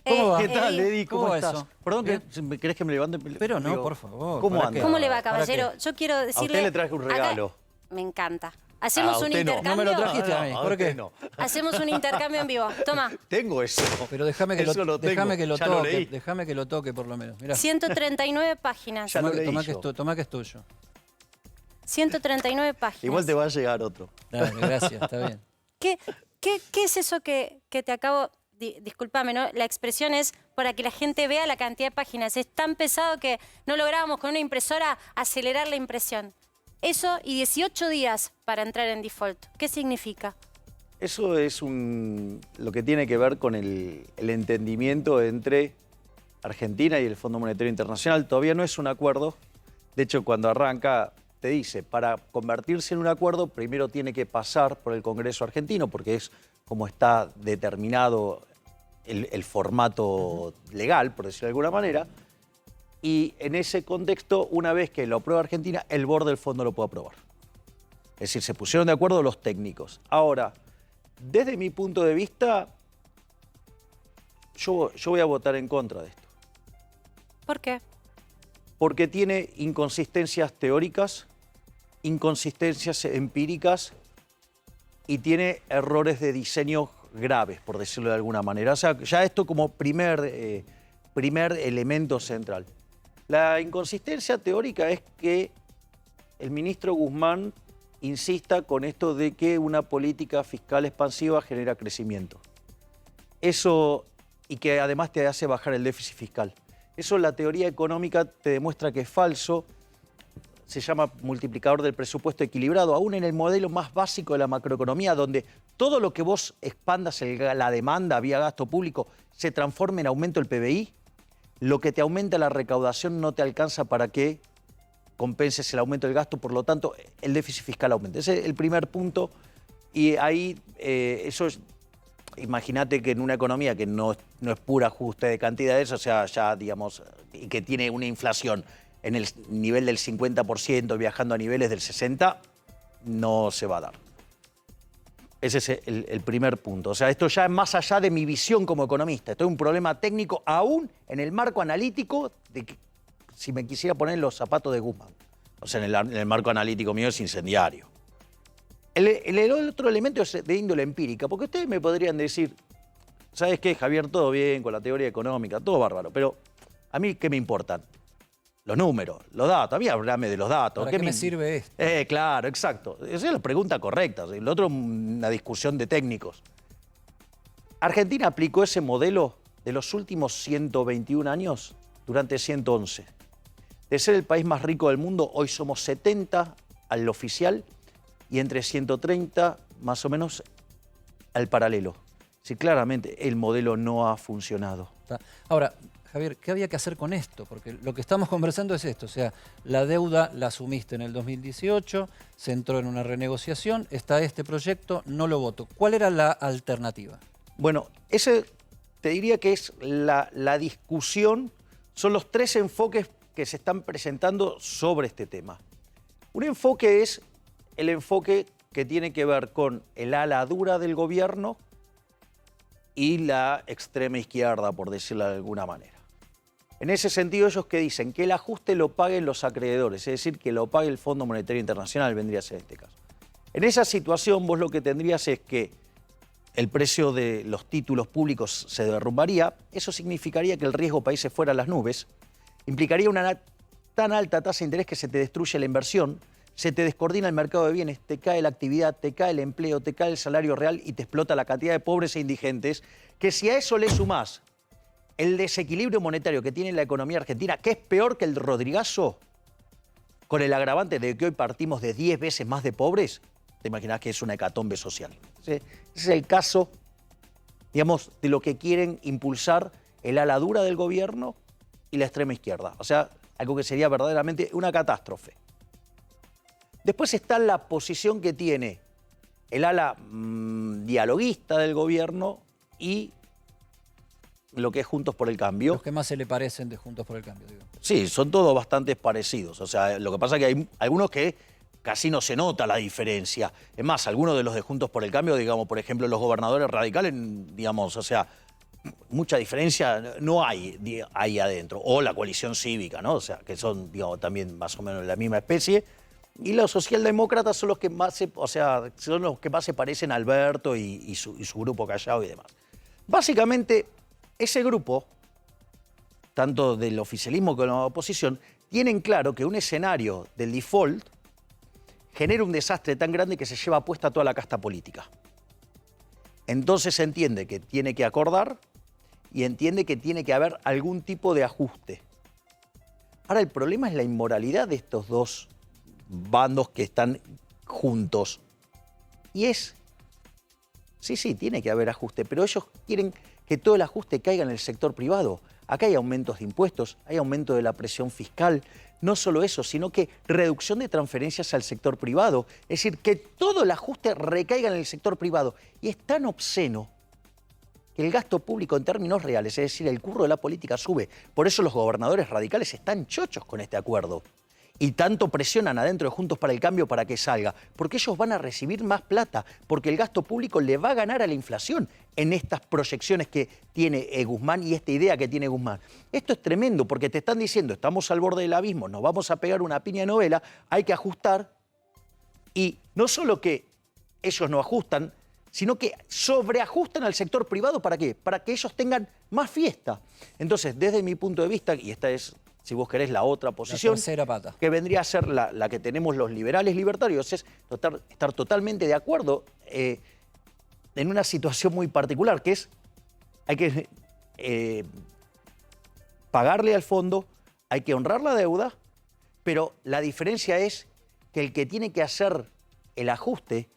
¿Cómo va? ¿Qué tal, Eddie? ¿Cómo va estás? eso? Perdón, ¿querés que me levante? Pero no, por favor. ¿Cómo ¿para anda? qué? ¿Cómo le va, ¿Para caballero? qué? Yo quiero decirle... A usted le traje un regalo. Me encanta. Hacemos un usted no. intercambio. No me lo trajiste a mí. No, ¿Por usted qué? no. Hacemos un intercambio en vivo. Toma. Tengo eso. Pero déjame que Eso lo, tengo. déjame que lo Ya lo toque. leí. Déjame que lo toque por lo menos. Mirá. 139 páginas. Ya lo leí Tomá yo. tomá que es tuyo. 139 páginas. Igual te va a llegar otro. Dale, gracias, está bien. ¿Qué es eso que te acabo... Discúlpame, ¿no? La expresión es para que la gente vea la cantidad de páginas. Es tan pesado que no lográbamos con una impresora acelerar la impresión. Eso y 18 días para entrar en default. ¿Qué significa? Eso es lo que tiene que ver con el entendimiento entre Argentina y el Fondo Monetario Internacional. Todavía no es un acuerdo. De hecho, cuando arranca, te dice, para convertirse en un acuerdo, primero tiene que pasar por el Congreso argentino, porque es como está determinado el formato legal, por decirlo de alguna manera. Y en ese contexto, una vez que lo aprueba Argentina, el board del fondo lo puede aprobar. Es decir, se pusieron de acuerdo los técnicos. Ahora, desde mi punto de vista, yo voy a votar en contra de esto. ¿Por qué? Porque tiene inconsistencias teóricas, inconsistencias empíricas y tiene errores de diseño graves, por decirlo de alguna manera. O sea, ya esto como primer elemento central. La inconsistencia teórica es que el ministro Guzmán insista con esto de que una política fiscal expansiva genera crecimiento. Eso, y que además te hace bajar el déficit fiscal. Eso la teoría económica te demuestra que es falso. Se llama multiplicador del presupuesto equilibrado, aún en el modelo más básico de la macroeconomía, donde todo lo que vos expandas la demanda vía gasto público se transforma en aumento del PBI, lo que te aumenta la recaudación no te alcanza para que compenses el aumento del gasto, por lo tanto, el déficit fiscal aumenta. Ese es el primer punto. Y ahí, eso es, imagínate que en una economía que no es pura ajuste de cantidades, o sea, ya, digamos, y que tiene una inflación en el nivel del 50%, viajando a niveles del 60%, no se va a dar. Ese es el primer punto. O sea, esto ya es más allá de mi visión como economista. Esto es un problema técnico, aún en el marco analítico, de que, si me quisiera poner los zapatos de Guzmán. O sea, en el marco analítico mío es incendiario. El otro elemento es de índole empírica, porque ustedes me podrían decir, ¿sabes qué, Javier? Todo bien con la teoría económica, todo bárbaro, pero ¿a mí qué me importan? Los números, los datos. A mí háblame de los datos. ¿Para qué me sirve esto? Claro, exacto. Esa es la pregunta correcta. El otro, una discusión de técnicos. Argentina aplicó ese modelo de los últimos 121 años durante 111. De ser el país más rico del mundo, hoy somos 70 al oficial y entre 130 más o menos al paralelo. Sí, claramente el modelo no ha funcionado. Ahora, Javier, ¿qué había que hacer con esto? Porque lo que estamos conversando es esto, o sea, la deuda la asumiste en el 2018, se entró en una renegociación, está este proyecto, no lo voto. ¿Cuál era la alternativa? Bueno, ese te diría que es la discusión, son los tres enfoques que se están presentando sobre este tema. Un enfoque es el enfoque que tiene que ver con el ala dura del gobierno y la extrema izquierda, por decirlo de alguna manera. En ese sentido, ellos que dicen que el ajuste lo paguen los acreedores, es decir, que lo pague el Fondo Monetario Internacional, vendría a ser este caso. En esa situación, vos lo que tendrías es que el precio de los títulos públicos se derrumbaría, eso significaría que el riesgo país se fuera a las nubes, implicaría una tan alta tasa de interés que se te destruye la inversión, se te descoordina el mercado de bienes, te cae la actividad, te cae el empleo, te cae el salario real y te explota la cantidad de pobres e indigentes, que si a eso le sumás el desequilibrio monetario que tiene la economía argentina, que es peor que el Rodrigazo, con el agravante de que hoy partimos de 10 veces más de pobres, te imaginas que es una hecatombe social. Ese es el caso, digamos, de lo que quieren impulsar el ala dura del gobierno y la extrema izquierda. O sea, algo que sería verdaderamente una catástrofe. Después está la posición que tiene el ala dialoguista del gobierno y lo que es Juntos por el Cambio. Los que más se le parecen de Juntos por el Cambio, digo. Sí, son todos bastante parecidos. O sea, lo que pasa es que hay algunos que casi no se nota la diferencia. Es más, algunos de los de Juntos por el Cambio, digamos, por ejemplo, los gobernadores radicales, digamos, o sea, mucha diferencia no hay ahí adentro. O la coalición cívica, ¿no? O sea, que son, digamos, también más o menos la misma especie. Y los socialdemócratas son los que más son los que más se parecen a Alberto y su grupo Callao y demás. Básicamente, ese grupo, tanto del oficialismo como de la oposición, tienen claro que un escenario del default genera un desastre tan grande que se lleva puesta toda la casta política. Entonces se entiende que tiene que acordar y entiende que tiene que haber algún tipo de ajuste. Ahora, el problema es la inmoralidad de estos dos bandos que están juntos. Y sí, tiene que haber ajuste, pero ellos quieren que todo el ajuste caiga en el sector privado. Acá hay aumentos de impuestos, hay aumento de la presión fiscal. No solo eso, sino que reducción de transferencias al sector privado. Es decir, que todo el ajuste recaiga en el sector privado. Y es tan obsceno que el gasto público en términos reales, es decir, el curro de la política sube. Por eso los gobernadores radicales están chochos con este acuerdo. Y tanto presionan adentro de Juntos para el Cambio para que salga. Porque ellos van a recibir más plata, porque el gasto público le va a ganar a la inflación en estas proyecciones que tiene Guzmán y esta idea que tiene Guzmán. Esto es tremendo porque te están diciendo, estamos al borde del abismo, nos vamos a pegar una piña de novela, hay que ajustar. Y no solo que ellos no ajustan, sino que sobreajustan al sector privado. ¿Para qué? Para que ellos tengan más fiesta. Entonces, desde mi punto de vista, y esta es, si vos querés, la otra posición, la tercera pata, que vendría a ser la que tenemos los liberales libertarios, es estar totalmente de acuerdo en una situación muy particular, que es, hay que pagarle al fondo, hay que honrar la deuda, pero la diferencia es que el que tiene que hacer el ajuste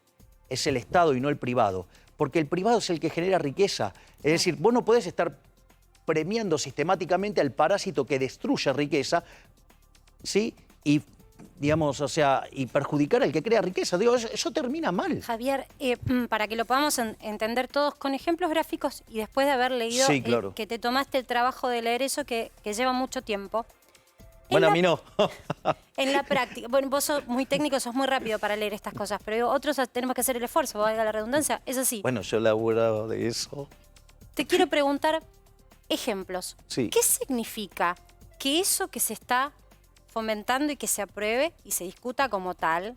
es el Estado y no el privado, porque el privado es el que genera riqueza. Es decir, vos no podés estar premiando sistemáticamente al parásito que destruye riqueza, ¿sí? Y, digamos, y perjudicar al que crea riqueza. Digo, eso termina mal. Javier, para que lo podamos entender todos con ejemplos gráficos y después de haber leído Sí, claro. que te tomaste el trabajo de leer eso que lleva mucho tiempo. Bueno, a mí no. En la práctica, bueno, vos sos muy técnico, sos muy rápido para leer estas cosas, pero digo, otros tenemos que hacer el esfuerzo, valga la redundancia, es así. Bueno, yo he laburado de eso. Te quiero preguntar ejemplos. Sí. ¿Qué significa que eso que se está fomentando y que se apruebe y se discuta como tal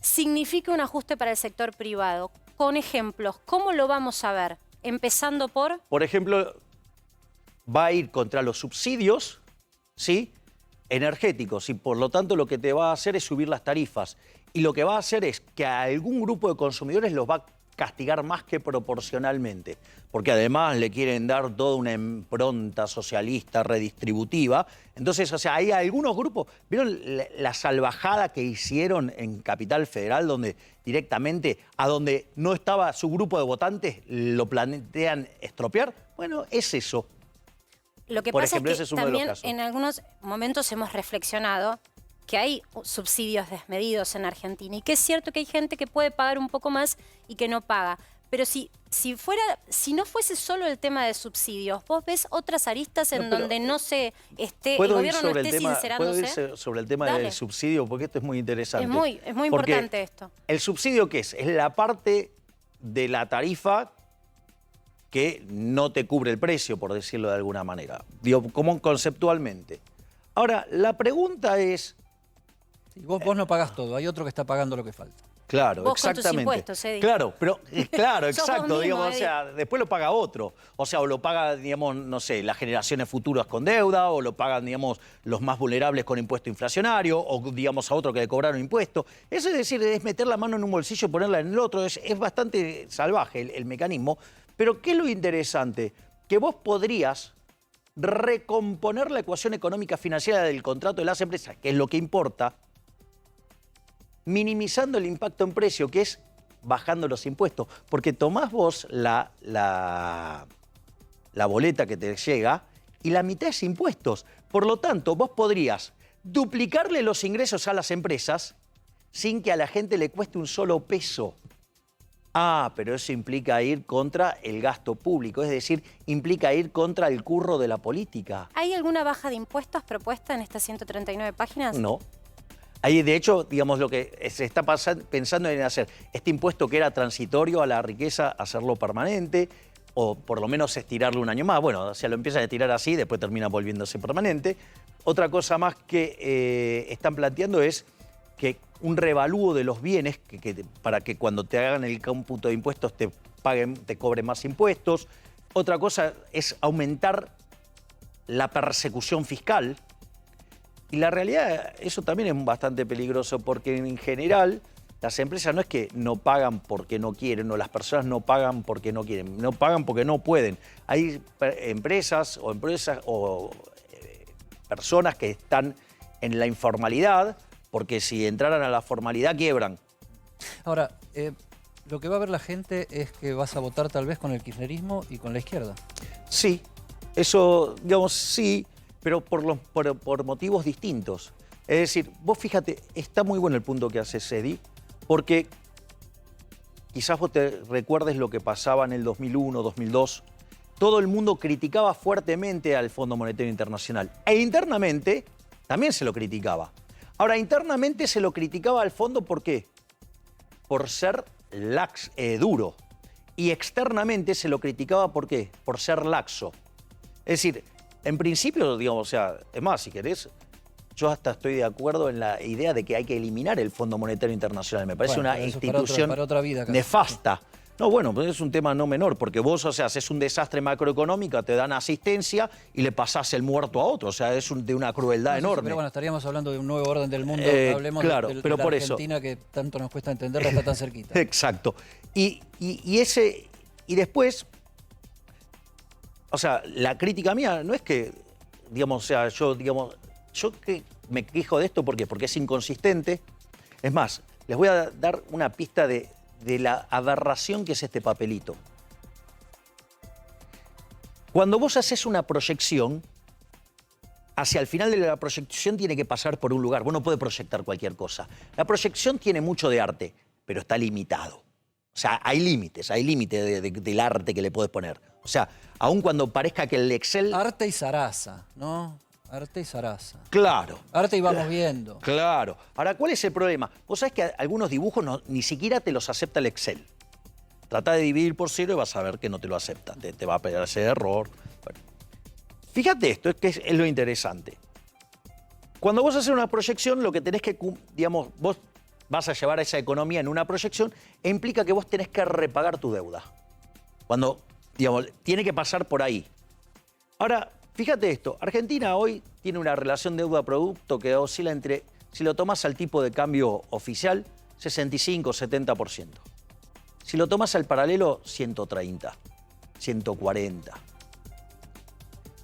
significa un ajuste para el sector privado? Con ejemplos, ¿cómo lo vamos a ver? Empezando por... Por ejemplo, va a ir contra los subsidios, ¿sí?, energéticos, y por lo tanto lo que te va a hacer es subir las tarifas. Y lo que va a hacer es que a algún grupo de consumidores los va a castigar más que proporcionalmente, porque además le quieren dar toda una impronta socialista redistributiva. Entonces, hay algunos grupos, ¿vieron la salvajada que hicieron en Capital Federal, donde directamente a donde no estaba su grupo de votantes lo plantean estropear? Bueno, es eso. Lo que Por pasa ejemplo, es ese que es uno de los también casos. en algunos momentos hemos reflexionado que hay subsidios desmedidos en Argentina y que es cierto que hay gente que puede pagar un poco más y que no paga. Pero si no fuese solo el tema de subsidios, ¿vos ves otras aristas en donde no se esté, el gobierno no esté sincerándose? ¿Puedo ir sobre el tema Dale. del subsidio? Porque esto es muy interesante. Es muy Porque importante esto. ¿el subsidio qué es? Es la parte de la tarifa que no te cubre el precio, por decirlo de alguna manera. Digo, como conceptualmente. Ahora, la pregunta es... Sí, vos no pagás todo, hay otro que está pagando lo que falta. Claro, Vos con tus exactamente. impuestos, Eddie. Claro, pero claro, Sos vos exacto, mismo, digamos, Eddie. después lo paga otro. O lo paga, digamos, no sé, las generaciones futuras con deuda, o lo pagan, digamos, los más vulnerables con impuesto inflacionario, o digamos a otro que le cobraron impuesto. Eso es decir, es meter la mano en un bolsillo y ponerla en el otro. Es bastante salvaje el mecanismo. Pero ¿qué es lo interesante? Que vos podrías recomponer la ecuación económica financiera del contrato de las empresas, que es lo que importa, minimizando el impacto en precio, que es bajando los impuestos. Porque tomás vos la boleta que te llega y la mitad es impuestos. Por lo tanto, vos podrías duplicarle los ingresos a las empresas sin que a la gente le cueste un solo peso. Ah, pero eso implica ir contra el gasto público, es decir, implica ir contra el curro de la política. ¿Hay alguna baja de impuestos propuesta en estas 139 páginas? No. Ahí, de hecho, digamos, lo que se está pensando en hacer este impuesto que era transitorio a la riqueza, hacerlo permanente. o por lo menos estirarlo un año más. Bueno, o sea, lo empiezan a estirar así, después termina volviéndose permanente. Otra cosa más que están planteando es que un revalúo de los bienes, para que cuando te hagan el cómputo de impuestos te cobren más impuestos. Otra cosa es aumentar la persecución fiscal. Y la realidad, eso también es bastante peligroso, porque en general las empresas no es que no pagan porque no quieren, o las personas no pagan porque no quieren, no pagan porque no pueden. Hay empresas o personas que están en la informalidad, porque si entraran a la formalidad quiebran. Ahora, lo que va a ver la gente es que vas a votar tal vez con el kirchnerismo y con la izquierda. Sí, eso, digamos, sí, pero por motivos distintos. Es decir, vos fíjate, está muy bueno el punto que hace Cedi, porque quizás vos te recuerdes lo que pasaba en el 2001, 2002. Todo el mundo criticaba fuertemente al Fondo Monetario Internacional. E internamente también se lo criticaba. Ahora, internamente se lo criticaba al fondo, ¿por qué? Por ser duro. Y externamente se lo criticaba, ¿por qué? Por ser laxo. Es decir, en principio, digamos, o sea, es más, si querés, yo hasta estoy de acuerdo en la idea de que hay que eliminar el Fondo Monetario Internacional. Me parece una institución para otra vida, nefasta. No, bueno, pues es un tema no menor, porque vos, o sea, haces un desastre macroeconómico, te dan asistencia y le pasás el muerto a otro. O sea, es de una crueldad enorme. Pero bueno, estaríamos hablando de un nuevo orden del mundo. Hablemos claro, de pero la por Argentina, que tanto nos cuesta entenderla, está tan cerquita. Exacto. Y después, o sea, la crítica mía no es que, digamos, o sea, yo que me quejo de esto, ¿por qué? Porque es inconsistente. Es más, les voy a dar una pista de la aberración que es este papelito. Cuando vos haces una proyección, hacia el final de la proyección tiene que pasar por un lugar. Vos no podés proyectar cualquier cosa. La proyección tiene mucho de arte, pero está limitado. O sea, hay límites del arte que le podés poner. O sea, aun cuando parezca que el Excel... Arte y zaraza, ¿no? Arte y zaraza. Claro. Arte y vamos viendo. Claro. Ahora, ¿cuál es el problema? Vos sabés que algunos dibujos ni siquiera te los acepta el Excel. Trata de dividir por 0 y vas a ver que no te lo acepta. Te va a pegar ese error. Bueno. Fíjate esto, es lo interesante. Cuando vos haces una proyección, lo que tenés que, digamos, vos vas a llevar esa economía en una proyección e implica que vos tenés que repagar tu deuda. Cuando, digamos, tiene que pasar por ahí. Ahora, fíjate esto, Argentina hoy tiene una relación deuda-producto que oscila entre, si lo tomas al tipo de cambio oficial, 65-70%. Si lo tomas al paralelo, 130, 140.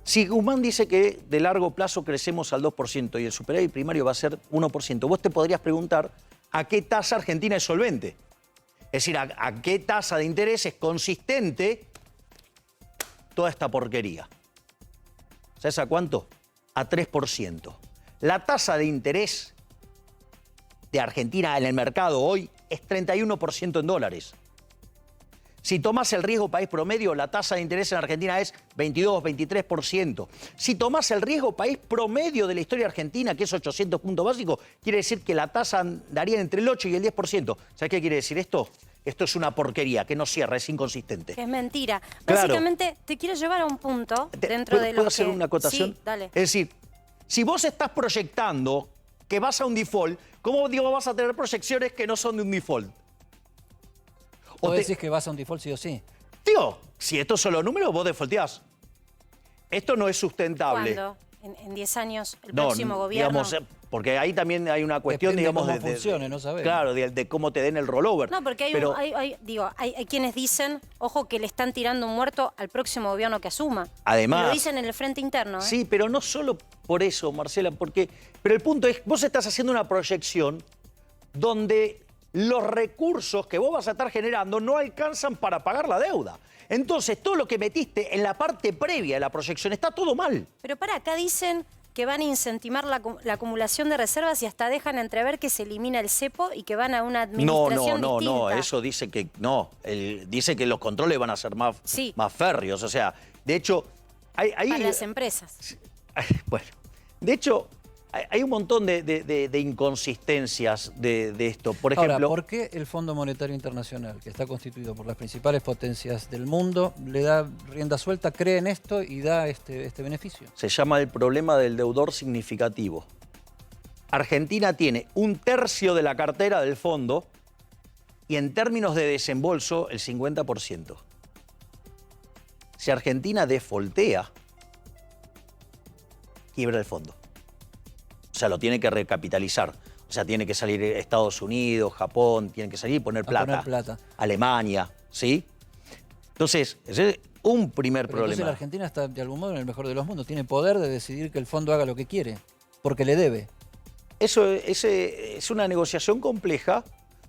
Si Guzmán dice que de largo plazo crecemos al 2% y el superávit primario va a ser 1%, vos te podrías preguntar a qué tasa Argentina es solvente. Es decir, a qué tasa de interés es consistente toda esta porquería. ¿Sabes a cuánto? A 3%. La tasa de interés de Argentina en el mercado hoy es 31% en dólares. Si tomas el riesgo país promedio, la tasa de interés en Argentina es 22-23%. Si tomas el riesgo país promedio de la historia argentina, que es 800 puntos básicos, quiere decir que la tasa andaría entre el 8 y el 10%. ¿Sabes qué quiere decir esto? Esto es una porquería, que no cierra, es inconsistente. Es mentira. Claro. Básicamente, te quiero llevar a un punto dentro de lo que... ¿Puedo hacer una acotación? Sí, dale. Es decir, si vos estás proyectando que vas a un default, ¿cómo vas a tener proyecciones que no son de un default? ¿O decís que vas a un default sí o sí? Tío, si estos son los números, vos defaulteás. Esto no es sustentable. ¿Cuándo? ¿En 10 años el próximo gobierno? Digamos, porque ahí también hay una cuestión, Depende digamos, cómo funcione, no sabemos. Claro, de cómo te den el rollover. No, porque Pero, hay quienes dicen, ojo, que le están tirando un muerto al próximo gobierno que asuma. Además... Y lo dicen en el frente interno. Sí, pero no solo por eso, Marcela, pero el punto es, vos estás haciendo una proyección donde los recursos que vos vas a estar generando no alcanzan para pagar la deuda. Entonces, todo lo que metiste en la parte previa de la proyección está todo mal. Pero acá dicen que van a incentivar la acumulación de reservas y hasta dejan entrever que se elimina el cepo y que van a una administración distinta. No, eso dice que no. Dice que los controles van a ser más férreos. O sea, de hecho... Para las empresas. Bueno, de hecho, Hay un montón de inconsistencias de esto. Por Ahora, ejemplo, ¿por qué el Fondo Monetario Internacional, que está constituido por las principales potencias del mundo, le da rienda suelta, cree en esto y da este beneficio? se llama el problema del deudor significativo. Argentina tiene 1/3 de la cartera del fondo y en términos de desembolso el 50%. Si Argentina defoltea, quiebra el fondo. O sea, lo tiene que recapitalizar. O sea, tiene que salir Estados Unidos, Japón, tienen que salir y poner plata. Alemania, ¿sí? Entonces, ese es un primer Pero problema. entonces la Argentina está de algún modo en el mejor de los mundos. Tiene poder de decidir que el fondo haga lo que quiere, porque le debe. Eso es una negociación compleja.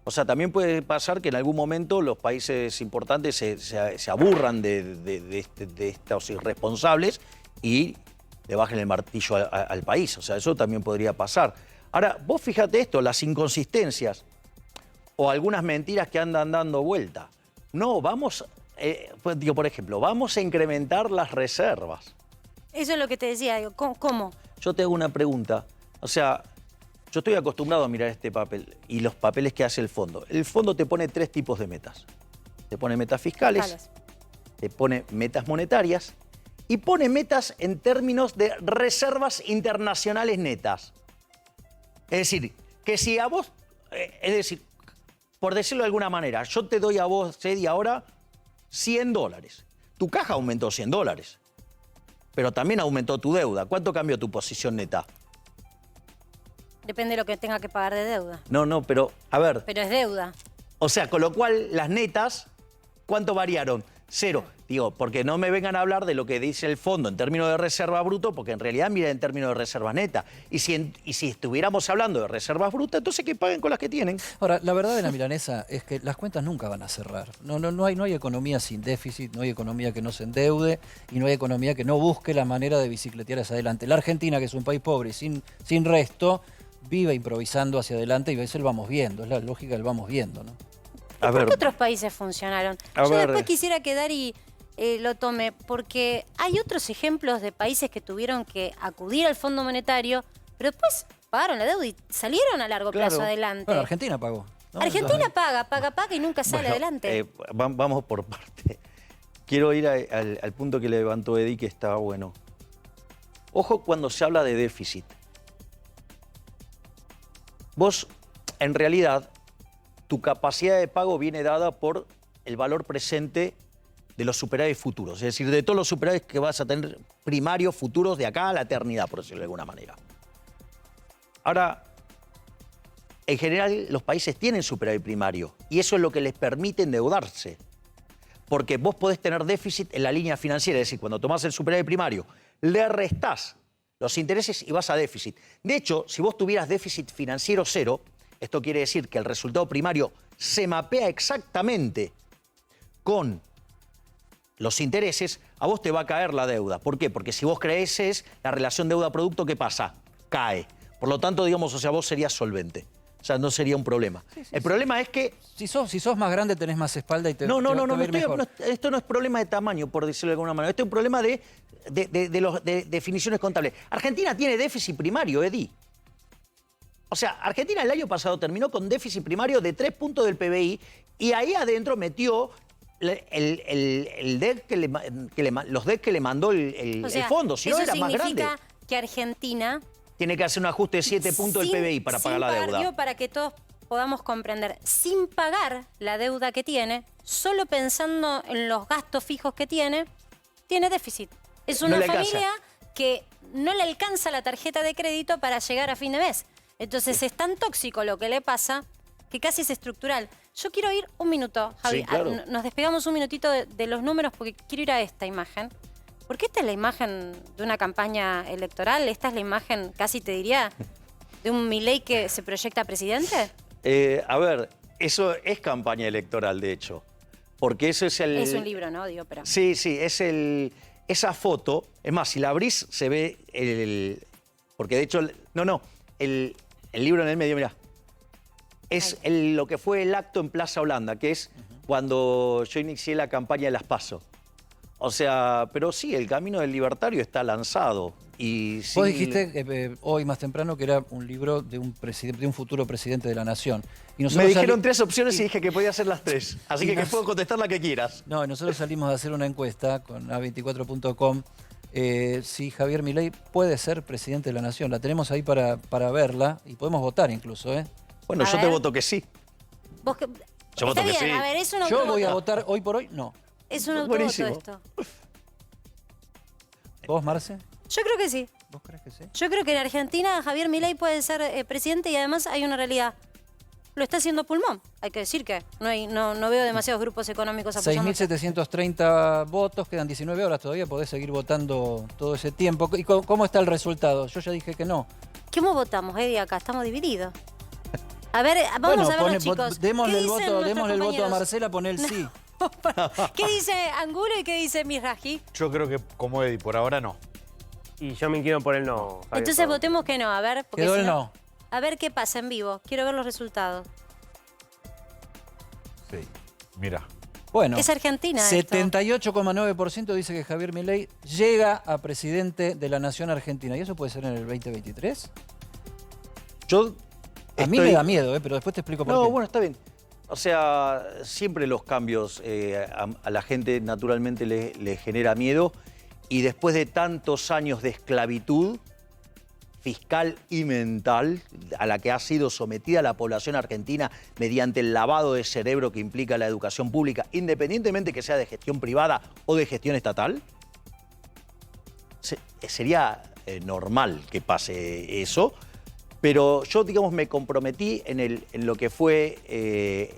O sea, también puede pasar que en algún momento los países importantes se aburran de estos irresponsables y le bajen el martillo al país. O sea, eso también podría pasar. Ahora, vos fíjate esto, las inconsistencias o algunas mentiras que andan dando vuelta. No, vamos, pues digo, por ejemplo, vamos a incrementar las reservas. Eso es lo que te decía, digo, ¿cómo? Yo te hago una pregunta. O sea, yo estoy acostumbrado a mirar este papel y los papeles que hace el fondo. El fondo te pone 3 tipos de metas. Te pone metas fiscales, te pone metas monetarias y pone metas en términos de reservas internacionales netas. Es decir, que si a vos, por decirlo de alguna manera, yo te doy a vos, Cedi, ahora $100. Tu caja aumentó $100, pero también aumentó tu deuda. ¿Cuánto cambió tu posición neta? Depende de lo que tenga que pagar de deuda. No, pero a ver. Pero es deuda. O sea, con lo cual las netas, ¿cuánto variaron? 0. Digo, porque no me vengan a hablar de lo que dice el fondo en términos de reserva bruto, porque en realidad mira en términos de reserva neta. Y si estuviéramos hablando de reservas brutas, entonces que paguen con las que tienen. Ahora, la verdad de la milanesa es que las cuentas nunca van a cerrar. No hay economía sin déficit, no hay economía que no se endeude y no hay economía que no busque la manera de bicicletear hacia adelante. La Argentina, que es un país pobre y sin resto, vive improvisando hacia adelante y eso lo vamos viendo, es la lógica del vamos viendo, ¿no? ¿Por qué otros países funcionaron? Yo después quisiera quedar y lo tome, porque hay otros ejemplos de países que tuvieron que acudir al Fondo Monetario, pero después pagaron la deuda y salieron a largo plazo adelante. Bueno, Argentina pagó, ¿no? Argentina paga y nunca sale adelante. Vamos por parte. Quiero ir al punto que levantó Edi, que está bueno. Ojo cuando se habla de déficit. Vos, en realidad, tu capacidad de pago viene dada por el valor presente de los superávit futuros. Es decir, de todos los superávit que vas a tener primarios futuros de acá a la eternidad, por decirlo de alguna manera. Ahora, en general, los países tienen superávit primario y eso es lo que les permite endeudarse. Porque vos podés tener déficit en la línea financiera, es decir, cuando tomás el superávit primario, le restás los intereses y vas a déficit. De hecho, si vos tuvieras déficit financiero 0, esto quiere decir que el resultado primario se mapea exactamente con los intereses, a vos te va a caer la deuda. ¿Por qué? Porque si vos creces, la relación deuda-producto, ¿qué pasa? Cae. Por lo tanto, digamos, o sea, vos serías solvente. O sea, no sería un problema. El problema es que... Si sos más grande, tenés más espalda y te va a ir mejor. Esto no es problema de tamaño, por decirlo de alguna manera. Esto es un problema de definiciones contables. Argentina tiene déficit primario, Edi. O sea, Argentina el año pasado terminó con déficit primario de 3 puntos del PBI y ahí adentro metió el DEC los DEC que le mandó el fondo. Si no, era más grande. Eso significa que Argentina tiene que hacer un ajuste de 7 puntos del PBI para pagar la deuda. Para que todos podamos comprender, sin pagar la deuda que tiene, solo pensando en los gastos fijos que tiene déficit. Es una familia que no le alcanza la tarjeta de crédito para llegar a fin de mes. Entonces es tan tóxico lo que le pasa que casi es estructural. Yo quiero ir un minuto, Javi. Sí, claro. Nos despegamos un minutito de los números porque quiero ir a esta imagen. Porque esta es la imagen de una campaña electoral. Esta es la imagen, casi te diría, de un Milei que se proyecta presidente. A ver, eso es campaña electoral, de hecho. Porque eso es el... Es un libro, ¿no? Digo, pero... Sí, es esa foto. Es más, si la abrís, se ve porque de hecho... El libro en el medio, mirá. Es lo que fue el acto en Plaza Holanda, que es cuando yo inicié la campaña de las PASO. O sea, pero sí, el camino del libertario está lanzado. y Vos sin- dijiste hoy más temprano que era un libro de un futuro presidente de la nación. Y Me nosotros dijeron 3 opciones y dije que podía hacer las 3. Así que puedo contestar la que quieras. No, nosotros salimos a hacer una encuesta con A24.com si Javier Milei puede ser presidente de la nación. La tenemos ahí para verla y podemos votar incluso, ¿eh? Bueno, A yo te ver. voto que sí. Vos que- Yo Está voto que bien, sí. a ver, es un Yo autovoto. voy a votar hoy por hoy, no. Es un autovoto Buenísimo. esto. ¿Vos, Marce? Yo creo que sí. ¿Vos crees que sí? Yo creo que en Argentina Javier Milei puede ser presidente y además hay una realidad. Lo está haciendo a pulmón. Hay que decir que no veo demasiados grupos económicos apoyando. 6.730 votos, quedan 19 horas todavía, podés seguir votando todo ese tiempo. ¿Y cómo está el resultado? Yo ya dije que no. ¿Cómo votamos, Eddie, acá? Estamos divididos. A ver, vamos a ver los chicos. Démosle ¿Qué el dicen voto, nuestros démosle el voto a compañeros? Marcela, pon el sí. ¿Qué dice Angulo y qué dice Miraji? Yo creo que como Eddie, por ahora no. Y yo me inclino por el no. Javier, Entonces todo. votemos que no, a ver. Porque Quedó si el no. A ver qué pasa en vivo. Quiero ver los resultados. Sí. Mira. Bueno, Es Argentina esto. 78,9% dice que Javier Milei llega a presidente de la nación argentina. ¿Y eso puede ser en el 2023? Yo A mí me da miedo, pero después te explico por No, qué. bueno, está bien. O sea, siempre los cambios a la gente naturalmente le genera miedo y después de tantos años de esclavitud fiscal y mental a la que ha sido sometida la población argentina mediante el lavado de cerebro que implica la educación pública, independientemente que sea de gestión privada o de gestión estatal, sería normal que pase eso. Pero yo, digamos, me comprometí en lo que fue,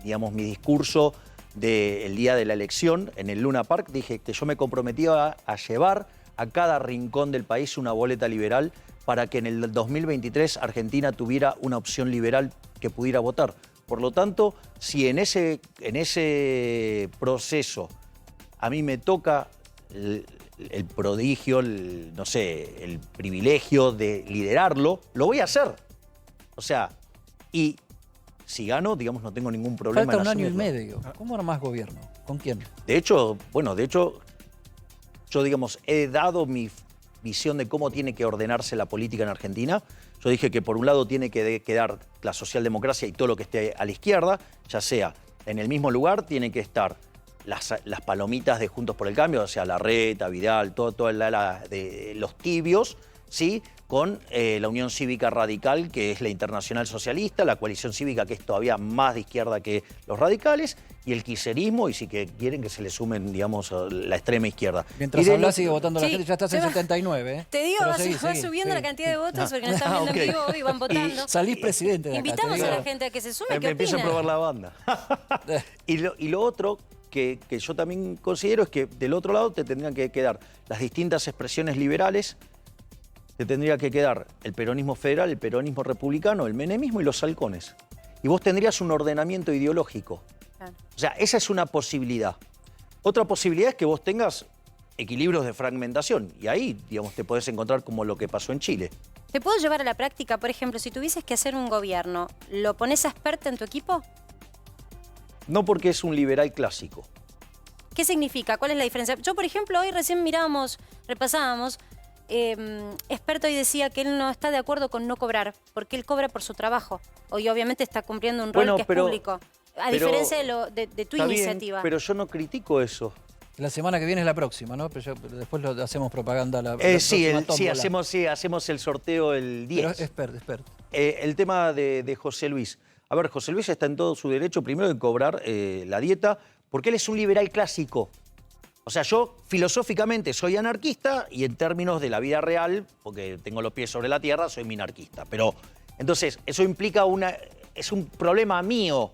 digamos, mi discurso del día de la elección en el Luna Park. Dije que yo me comprometía a llevar a cada rincón del país una boleta liberal para que en el 2023 Argentina tuviera una opción liberal que pudiera votar. Por lo tanto, si en ese proceso a mí me toca el prodigio, no sé, el privilegio de liderarlo, lo voy a hacer. O sea, y si gano, digamos, no tengo ningún problema Falta en un año y asumirlo. medio. ¿Cómo armás gobierno? ¿Con quién? De hecho, yo, digamos, he dado mi visión de cómo tiene que ordenarse la política en Argentina. Yo dije que por un lado tiene que quedar la socialdemocracia y todo lo que esté a la izquierda, ya sea en el mismo lugar, tienen que estar las palomitas de Juntos por el Cambio, o sea, Larreta, Vidal, todo el ala de los tibios, ¿sí? Con la Unión Cívica Radical, que es la Internacional Socialista, la Coalición Cívica, que es todavía más de izquierda que los radicales, y el kirchnerismo, y si que quieren que se le sumen, digamos, a la extrema izquierda. Mientras Y de hablas lo- sigue votando la Sí, gente, ya estás se en va. 79, ¿eh? Te digo, Pero va seguí, subiendo la seguí. cantidad de votos porque nos están viendo Ok. en vivo y van votando. Salís presidente de acá. te Invitamos a digo. la gente a que se sume. Me ¿Qué empiezo a opinan? probar la banda. y lo otro que yo también considero es que del otro lado te tendrían que quedar las distintas expresiones liberales, te tendría que quedar el peronismo federal, el peronismo republicano, el menemismo y los halcones. Y vos tendrías un ordenamiento ideológico. Claro. O sea, esa es una posibilidad. Otra posibilidad es que vos tengas equilibrios de fragmentación y ahí, digamos, te podés encontrar como lo que pasó en Chile. ¿Te puedo llevar a la práctica? Por ejemplo, si tuvieses que hacer un gobierno, ¿lo pones a experta en tu equipo? No porque es un liberal clásico. ¿Qué significa? ¿Cuál es la diferencia? Yo, por ejemplo, hoy recién repasábamos, experto hoy decía que él no está de acuerdo con no cobrar, porque él cobra por su trabajo. Hoy obviamente está cumpliendo un rol Bueno, que es pero- público. A pero- diferencia de tu Está bien, iniciativa. pero yo no critico eso. La semana que viene es la próxima, ¿no? Pero después hacemos propaganda la Sí, próxima tómbola. hacemos el sorteo el 10. Pero expert. El tema de José Luis. A ver, José Luis está en todo su derecho primero de cobrar la dieta, porque él es un liberal clásico. O sea, yo filosóficamente soy anarquista y en términos de la vida real, porque tengo los pies sobre la tierra, soy minarquista. Pero entonces, eso implica es un problema mío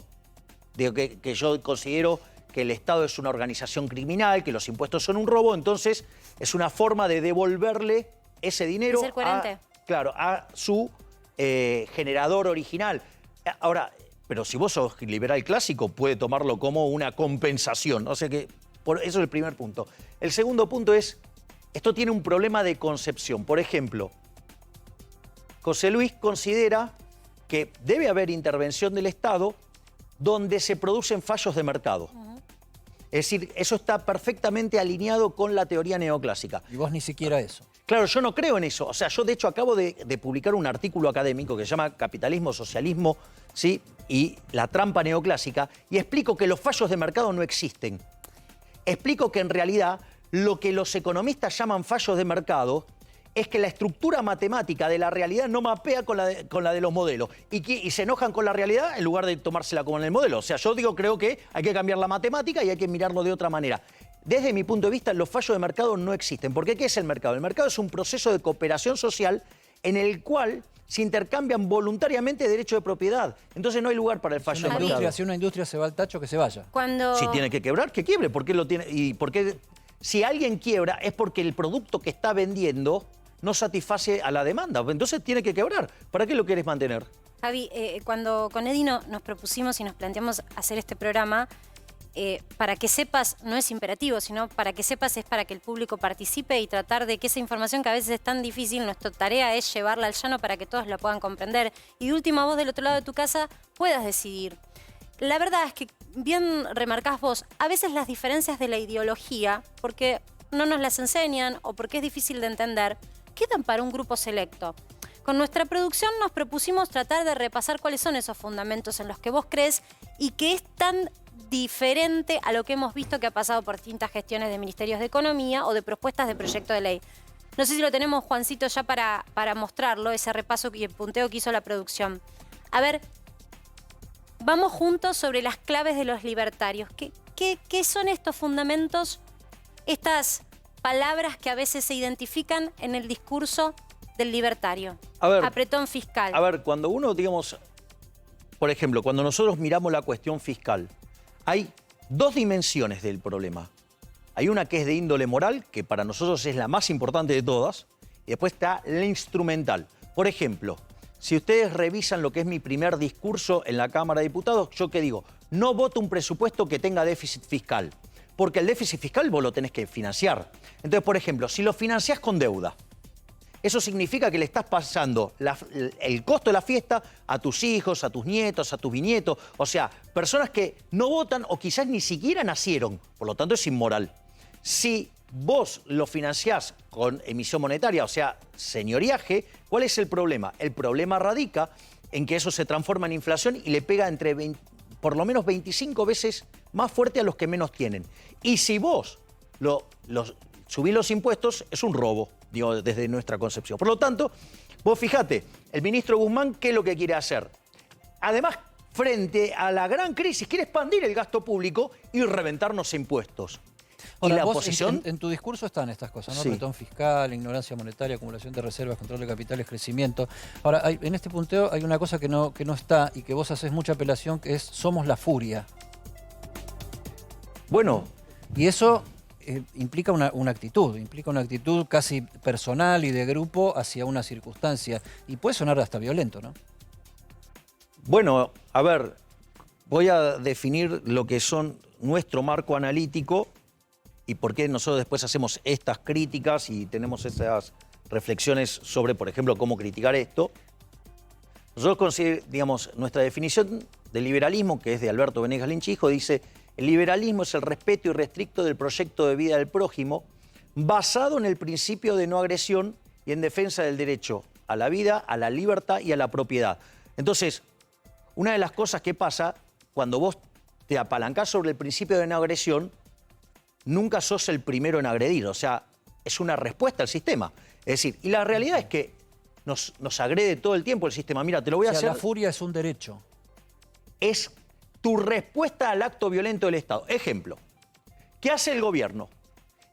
de que yo considero que el Estado es una organización criminal, que los impuestos son un robo, entonces es una forma de devolverle ese dinero De ser coherente. a su generador original. Ahora, pero si vos sos liberal clásico, puede tomarlo como una compensación. O sea que eso es el primer punto. El segundo punto es, esto tiene un problema de concepción. Por ejemplo, José Luis considera que debe haber intervención del Estado donde se producen fallos de mercado. Es decir, eso está perfectamente alineado con la teoría neoclásica. Y vos ni siquiera eso. Claro, yo no creo en eso. O sea, yo de hecho acabo de publicar un artículo académico que se llama Capitalismo, Socialismo, ¿sí? Y la trampa neoclásica, y explico que los fallos de mercado no existen. Explico que en realidad lo que los economistas llaman fallos de mercado es que la estructura matemática de la realidad no mapea con la de los modelos y se enojan con la realidad en lugar de tomársela como en el modelo. O sea, yo creo que hay que cambiar la matemática y hay que mirarlo de otra manera. Desde mi punto de vista, los fallos de mercado no existen. ¿Por qué? ¿Qué es el mercado? El mercado es un proceso de cooperación social en el cual se intercambian voluntariamente derechos de propiedad. Entonces no hay lugar para el fallo de mercado. Si una industria se va al tacho, que se vaya. Si tiene que quebrar, que quiebre. ¿Por qué lo tiene? Y por qué, si alguien quiebra es porque el producto que está vendiendo no satisface a la demanda. Entonces tiene que quebrar. ¿Para qué lo quieres mantener? Javi, cuando con Eddie nos propusimos y nos planteamos hacer este programa, para que sepas, no es imperativo, sino para que sepas es para que el público participe y tratar de que esa información que a veces es tan difícil, nuestra tarea es llevarla al llano para que todos la puedan comprender. Y de última, vos del otro lado de tu casa puedas decidir. La verdad es que, bien remarcás vos, a veces las diferencias de la ideología, porque no nos las enseñan o porque es difícil de entender, quedan para un grupo selecto. Con nuestra producción nos propusimos tratar de repasar cuáles son esos fundamentos en los que vos crees y que es tan diferente a lo que hemos visto que ha pasado por distintas gestiones de ministerios de Economía o de propuestas de proyecto de ley. No sé si lo tenemos, Juancito, ya para mostrarlo, ese repaso y el punteo que hizo la producción. A ver, vamos juntos sobre las claves de los libertarios. ¿Qué son estos fundamentos, estas palabras que a veces se identifican en el discurso del libertario? A ver, apretón fiscal. A ver, cuando uno, digamos, por ejemplo, cuando nosotros miramos la cuestión fiscal, hay dos dimensiones del problema. Hay una que es de índole moral, que para nosotros es la más importante de todas, y después está la instrumental. Por ejemplo, si ustedes revisan lo que es mi primer discurso en la Cámara de Diputados, ¿yo qué digo? No voto un presupuesto que tenga déficit fiscal, porque el déficit fiscal vos lo tenés que financiar. Entonces, por ejemplo, si lo financiás con deuda, eso significa que le estás pasando el costo de la fiesta a tus hijos, a tus nietos, a tus bisnietos. O sea, personas que no votan o quizás ni siquiera nacieron. Por lo tanto, es inmoral. Si vos lo financiás con emisión monetaria, o sea, señoriaje, ¿cuál es el problema? El problema radica en que eso se transforma en inflación y le pega por lo menos 25 veces más fuerte a los que menos tienen. Y si vos subís los impuestos, es un robo, digo, desde nuestra concepción. Por lo tanto, vos fijate, el ministro Guzmán, ¿qué es lo que quiere hacer? Además, frente a la gran crisis, quiere expandir el gasto público y reventarnos impuestos. Ahora, y la vos oposición... en tu discurso están estas cosas, ¿no? Sí. Apretón fiscal, ignorancia monetaria, acumulación de reservas, control de capitales, crecimiento. Ahora, en este punteo hay una cosa que no está y que vos haces mucha apelación, que es somos la furia. Bueno, Y eso implica una actitud casi personal y de grupo hacia una circunstancia. Y puede sonar hasta violento, ¿no? bueno, a ver, voy a definir lo que son nuestro marco analítico y por qué nosotros después hacemos estas críticas y tenemos esas reflexiones sobre, por ejemplo, cómo criticar esto. Nosotros consideramos, digamos, nuestra definición del liberalismo, que es de Alberto Venegas Linchijo, dice: el liberalismo es el respeto irrestricto del proyecto de vida del prójimo, basado en el principio de no agresión y en defensa del derecho a la vida, a la libertad y a la propiedad. Entonces, una de las cosas que pasa cuando vos te apalancás sobre el principio de no agresión, nunca sos el primero en agredir. O sea, es una respuesta al sistema. Es decir, y la realidad es que nos agrede todo el tiempo el sistema. Mira, te lo voy a hacer. La furia es un derecho. Es tu respuesta al acto violento del Estado. Ejemplo, ¿qué hace el gobierno?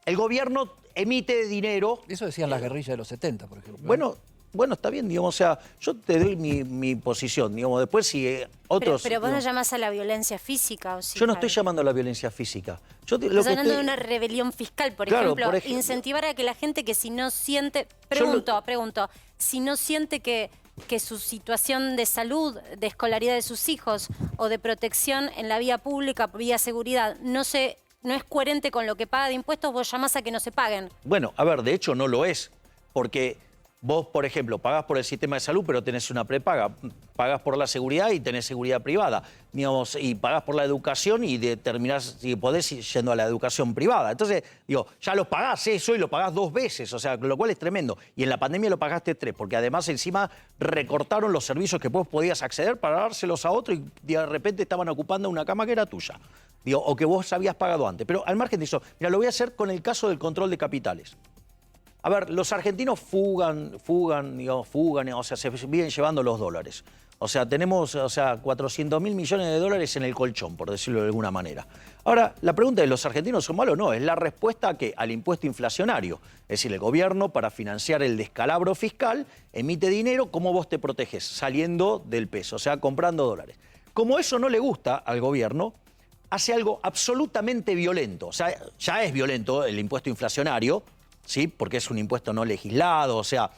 El gobierno emite dinero. Eso decían las guerrillas de los 70, por ejemplo. Bueno, está bien, digamos, o sea, yo te doy mi posición, digamos, después si otros... Pero vos no llamás a la violencia física, ¿o sí? Yo no estoy llamando a la violencia física. Estás hablando de una rebelión fiscal, por ejemplo, incentivar a que la gente que si no siente... Pregunto, si no siente que su situación de salud, de escolaridad de sus hijos o de protección en la vía pública, vía seguridad, no es coherente con lo que paga de impuestos, vos llamás a que no se paguen. Bueno, a ver, de hecho no lo es, porque Vos, por ejemplo, pagás por el sistema de salud, pero tenés una prepaga. Pagás por la seguridad y tenés seguridad privada. Digamos, y pagás por la educación y terminás, si podés, yendo a la educación privada. Entonces, digo, ya lo pagás eso y lo pagás 2 veces, o sea, lo cual es tremendo. Y en la pandemia lo pagaste 3, porque además encima recortaron los servicios que vos podías acceder para dárselos a otro y de repente estaban ocupando una cama que era tuya. Digo, o que vos habías pagado antes. Pero al margen de eso, mira, lo voy a hacer con el caso del control de capitales. A ver, los argentinos fugan, o sea, se vienen llevando los dólares. O sea, tenemos 400.000 millones de dólares en el colchón, por decirlo de alguna manera. Ahora, la pregunta es, ¿los argentinos son malos? No, es la respuesta a ¿qué? Al impuesto inflacionario. Es decir, el gobierno, para financiar el descalabro fiscal, emite dinero. ¿Cómo vos te proteges? Saliendo del peso, o sea, comprando dólares. Como eso no le gusta al gobierno, hace algo absolutamente violento. O sea, ya es violento el impuesto inflacionario, ¿sí? Porque es un impuesto no legislado, o sea,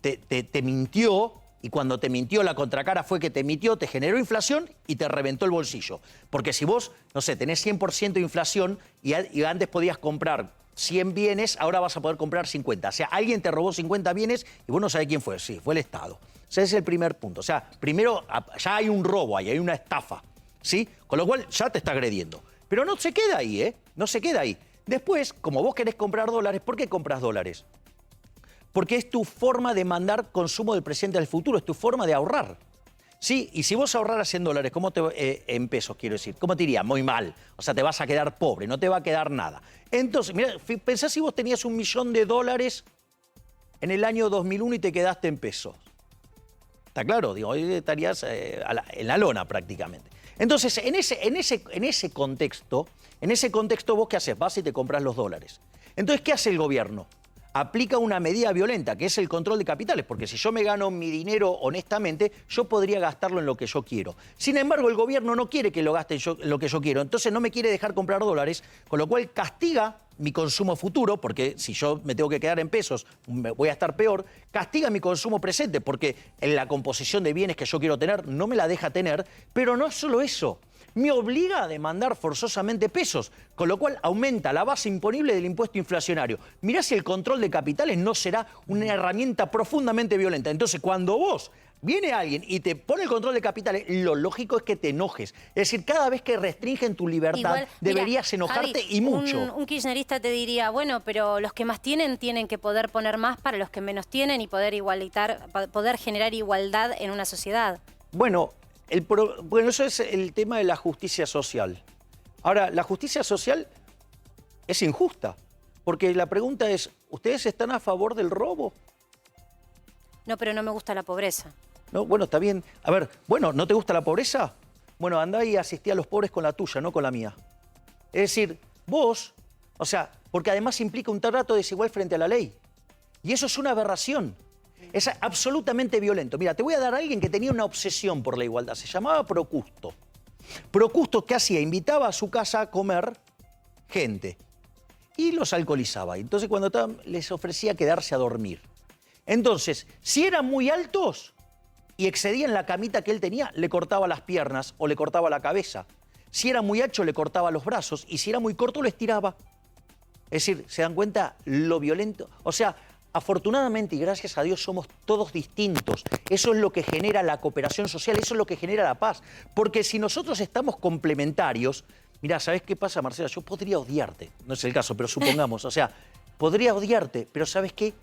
te mintió, y cuando te mintió la contracara fue que te mintió, te generó inflación y te reventó el bolsillo. Porque si vos, no sé, tenés 100% de inflación y antes podías comprar 100 bienes, ahora vas a poder comprar 50. O sea, alguien te robó 50 bienes y vos no sabés quién fue. Sí, fue el Estado. O sea, ese es el primer punto. O sea, primero ya hay un robo ahí, hay una estafa, ¿sí? Con lo cual ya te está agrediendo. Pero no se queda ahí, ¿eh? No se queda ahí. Después, como vos querés comprar dólares, ¿por qué compras dólares? Porque es tu forma de mandar consumo del presente al futuro, es tu forma de ahorrar. Sí, y si vos ahorraras en dólares, en pesos quiero decir, ¿cómo te iría? Muy mal. O sea, te vas a quedar pobre, no te va a quedar nada. Entonces, mira, pensá si vos tenías $1 millón en el año 2001 y te quedaste en pesos. ¿Está claro? Digo, hoy estarías en la lona prácticamente. Entonces, en ese contexto, vos ¿qué haces? Vas y te compras los dólares. Entonces, ¿qué hace el gobierno? Aplica una medida violenta, que es el control de capitales, porque si yo me gano mi dinero honestamente, yo podría gastarlo en lo que yo quiero. Sin embargo, el gobierno no quiere que lo gaste en lo que yo quiero, entonces no me quiere dejar comprar dólares, con lo cual castiga mi consumo futuro, porque si yo me tengo que quedar en pesos, voy a estar peor, castiga mi consumo presente, porque en la composición de bienes que yo quiero tener no me la deja tener, pero no es solo eso. Me obliga a demandar forzosamente pesos, con lo cual aumenta la base imponible del impuesto inflacionario. Mirá si el control de capitales no será una herramienta profundamente violenta. Entonces, cuando viene alguien y te pone el control de capitales, lo lógico es que te enojes. Es decir, cada vez que restringen tu libertad, Igual, deberías enojarte, Javi, y mucho. Un kirchnerista te diría, bueno, pero los que más tienen que poder poner más para los que menos tienen y poder poder generar igualdad en una sociedad. Bueno, eso es el tema de la justicia social. Ahora, la justicia social es injusta, porque la pregunta es, ¿ustedes están a favor del robo? No, pero no me gusta la pobreza. No, bueno, está bien. A ver, bueno, ¿no te gusta la pobreza? Bueno, andá y asistí a los pobres con la tuya, no con la mía. Es decir, vos, o sea, porque además implica un trato desigual frente a la ley. Y eso es una aberración. Es absolutamente violento. Mira, te voy a dar a alguien que tenía una obsesión por la igualdad. Se llamaba Procusto. Procusto, ¿qué hacía? Invitaba a su casa a comer gente y los alcoholizaba. Entonces, cuando les ofrecía quedarse a dormir. Entonces, si eran muy altos y excedían la camita que él tenía, le cortaba las piernas o le cortaba la cabeza. Si era muy ancho, le cortaba los brazos. Y si era muy corto, lo estiraba. Es decir, ¿se dan cuenta lo violento? O sea, afortunadamente y gracias a Dios somos todos distintos. Eso es lo que genera la cooperación social, eso es lo que genera la paz. Porque si nosotros estamos complementarios, mirá, ¿sabés qué pasa, Marcela? Yo podría odiarte, no es el caso, pero supongamos, o sea, podría odiarte, pero ¿sabes qué?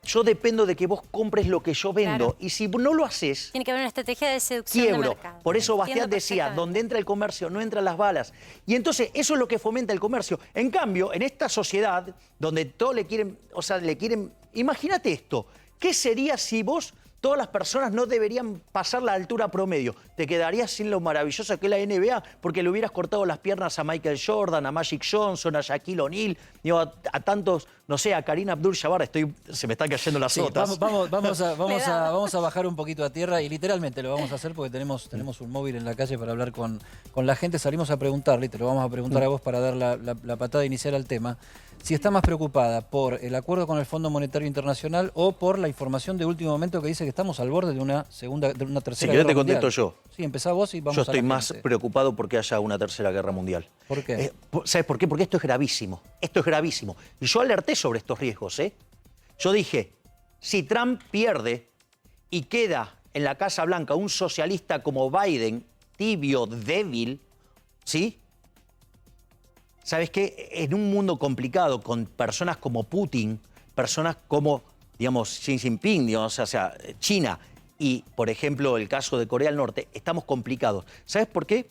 Yo dependo de que vos compres lo que yo vendo. Claro. Y si no lo haces, Tiene que haber una estrategia de seducción de quiebro. mercado. Por eso Bastián Entiendo decía, perfectamente. donde entra el comercio no entran las balas. Y entonces eso es lo que fomenta el comercio. En cambio, en esta sociedad donde todos le quieren, imagínate esto, ¿qué sería si todas las personas no deberían pasar la altura promedio? Te quedarías sin lo maravillosa que es la NBA, porque le hubieras cortado las piernas a Michael Jordan, a Magic Johnson, a Shaquille O'Neal, a tantos, no sé, a Kareem Abdul-Jabbar. Se me están cayendo las Sí, notas. vamos a bajar un poquito a tierra y literalmente lo vamos a hacer porque tenemos un móvil en la calle para hablar con la gente. Salimos a preguntarle, y te lo vamos a preguntar a vos para dar la patada inicial al tema, si está más preocupada por el acuerdo con el Fondo Monetario Internacional o por la información de último momento que dice que estamos al borde de una tercera Si querés guerra te contesto mundial. yo. Sí, empezá vos y vamos Yo a la estoy más gente. preocupado porque haya una tercera guerra mundial. ¿Por qué? ¿Sabes por qué? Porque esto es gravísimo. Esto es gravísimo. Y yo alerté sobre estos riesgos, ¿eh? Yo dije, Si Trump pierde y queda en la Casa Blanca un socialista como Biden, tibio, débil, ¿sí? ¿Sabes qué? En un mundo complicado, con personas como Putin, personas como, digamos, Xi Jinping, digamos, o sea, China, y, por ejemplo, el caso de Corea del Norte, estamos complicados. ¿Sabes por qué?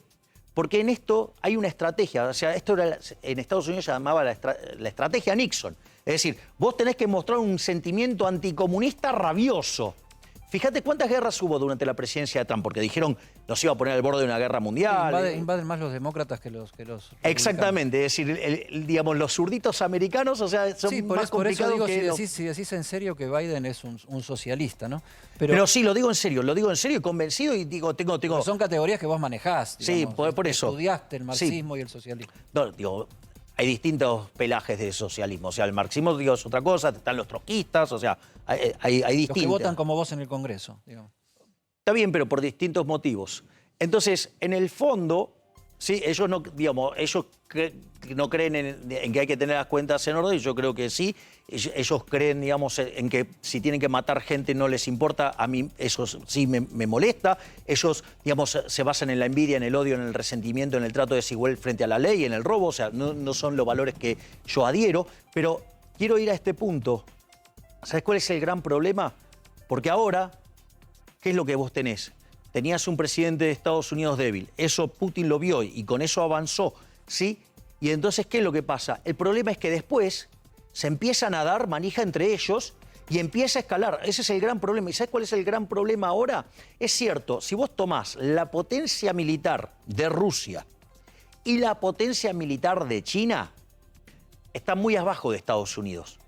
Porque en esto hay una estrategia. O sea, esto era, en Estados Unidos se llamaba la estrategia Nixon. Es decir, vos tenés que mostrar un sentimiento anticomunista rabioso. Fíjate cuántas guerras hubo durante la presidencia de Trump, porque dijeron nos iba a poner al borde de una guerra mundial. Invaden más los demócratas que los Exactamente, es decir, digamos, los zurditos americanos, o sea, son sí, más por eso complicados digo, que... si decís en serio que Biden es un socialista, ¿no? Pero sí, lo digo en serio y convencido y digo, tengo... Son categorías que vos manejás, digamos, sí, por eso. Estudiaste el marxismo y el socialismo. No, digo, hay distintos pelajes de socialismo. O sea, el marxismo, digo, es otra cosa, están los trotskistas, o sea, hay distintos. Los que votan como vos en el Congreso, digamos. Está bien, pero por distintos motivos. Entonces, en el fondo, sí, ellos no, digamos, no creen en que hay que tener las cuentas en orden, yo creo que sí. Ellos creen, digamos, en que si tienen que matar gente no les importa. A mí eso sí me molesta. Ellos, digamos, se basan en la envidia, en el odio, en el resentimiento, en el trato desigual frente a la ley, en el robo. O sea, no son los valores que yo adhiero. Pero quiero ir a este punto. ¿Sabes cuál es el gran problema? Porque ahora, ¿qué es lo que vos tenés? Tenías un presidente de Estados Unidos débil. Eso Putin lo vio y con eso avanzó, ¿sí? Y entonces, ¿qué es lo que pasa? El problema es que después se empiezan a dar manija entre ellos y empieza a escalar. Ese es el gran problema. ¿Y sabes cuál es el gran problema ahora? Es cierto, si vos tomás la potencia militar de Rusia y la potencia militar de China, están muy abajo de Estados Unidos.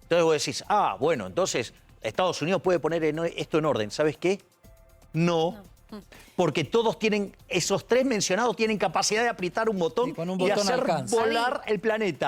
Entonces vos decís, bueno, entonces Estados Unidos puede poner esto en orden. ¿Sabes qué? No. Porque todos tienen, esos tres mencionados tienen capacidad de apretar un botón con un y botón hacer alcanza. volar el planeta.